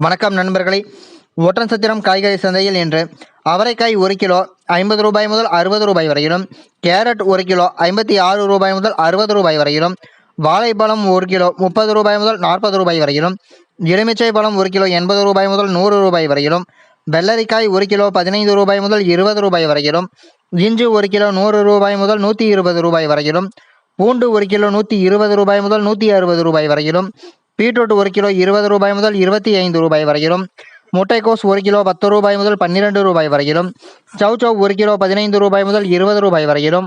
வணக்கம் நண்பர்களே. ஒட்டன்சத்திரம் காய்கறி சந்தையில் இன்று அவரைக்காய் 1 கிலோ 50 ரூபாய் முதல் 60 ரூபாய் வரையிலும், கேரட் 1 கிலோ 56 ரூபாய் முதல் 60 ரூபாய் வரையிலும், வாழைப்பழம் 1 கிலோ 30 ரூபாய் முதல் 40 ரூபாய் வரையிலும், எலுமிச்சை பழம் 1 கிலோ 80 ரூபாய் முதல் 100 ரூபாய் வரையிலும், வெள்ளரிக்காய் 1 கிலோ 15 ரூபாய் முதல் 20 ரூபாய் வரையிலும், இஞ்சி 1 கிலோ 100 ரூபாய் முதல் 120 ரூபாய் வரையிலும், பூண்டு 1 கிலோ 120 ரூபாய் முதல் 160 ரூபாய் வரையிலும், பீட்ரூட் 1 கிலோ 20 ரூபாய் முதல் 25 ரூபாய் வரையிலும், முட்டைக்கோஸ் 1 கிலோ 10 ரூபாய் முதல் 12 ரூபாய் வரையிலும், சௌசௌ 1 கிலோ 15 ரூபாய் முதல் 20 ரூபாய் வரையிலும்,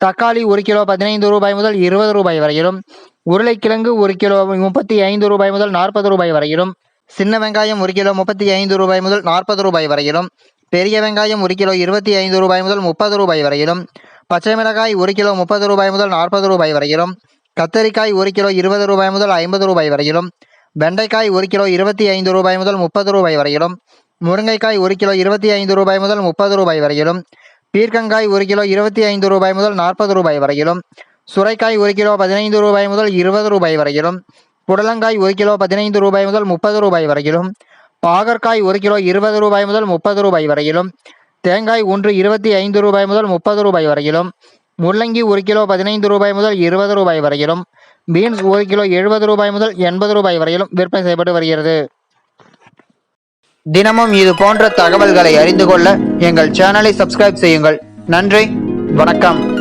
தக்காளி 1 கிலோ 15 ரூபாய் முதல் 20 ரூபாய் வரையிலும், உருளைக்கிழங்கு 1 கிலோ 35 ரூபாய் முதல் 40 ரூபாய் வரையிலும், சின்ன வெங்காயம் 1 கிலோ 35 ரூபாய் முதல் 40 ரூபாய் வரையிலும், பெரிய வெங்காயம் 1 கிலோ 25 ரூபாய் முதல் 30 ரூபாய் வரையிலும், பச்சை மிளகாய் 1 கிலோ 30 ரூபாய் முதல் 40 ரூபாய் வரையிலும், கத்தரிக்காய் 1 கிலோ 20 ரூபாய் முதல் 50 ரூபாய் வரையிலும், வெண்டைக்காய் 1 கிலோ 25 ரூபாய் முதல் 30 ரூபாய் வரையிலும், முருங்கைக்காய் 1 கிலோ 25 ரூபாய் முதல் 30 ரூபாய் வரையிலும், பீர்க்கங்காய் 1 கிலோ 25 ரூபாய் முதல் 40 ரூபாய் வரையிலும், சுரைக்காய் 1 கிலோ 15 ரூபாய் முதல் 20 ரூபாய் வரையிலும், புடலங்காய் 1 கிலோ 15 ரூபாய் முதல் 30 ரூபாய் வரையிலும், பாகற்காய் 1 கிலோ 20 ரூபாய் முதல் 30 ரூபாய் வரையிலும், தேங்காய் 1 25 ரூபாய் முதல் 30 ரூபாய் வரையிலும், முள்ளங்கி 1 கிலோ 15 ரூபாய் முதல் 20 ரூபாய் வரையிலும், பீன்ஸ் 1 கிலோ 70 ரூபாய் முதல் 80 ரூபாய் வரையிலும் விற்பனை செய்யப்பட்டு வருகிறது. தினமும் இது போன்ற தகவல்களை அறிந்து கொள்ள எங்கள் சேனலை சப்ஸ்கிரைப் செய்யுங்கள். நன்றி, வணக்கம்.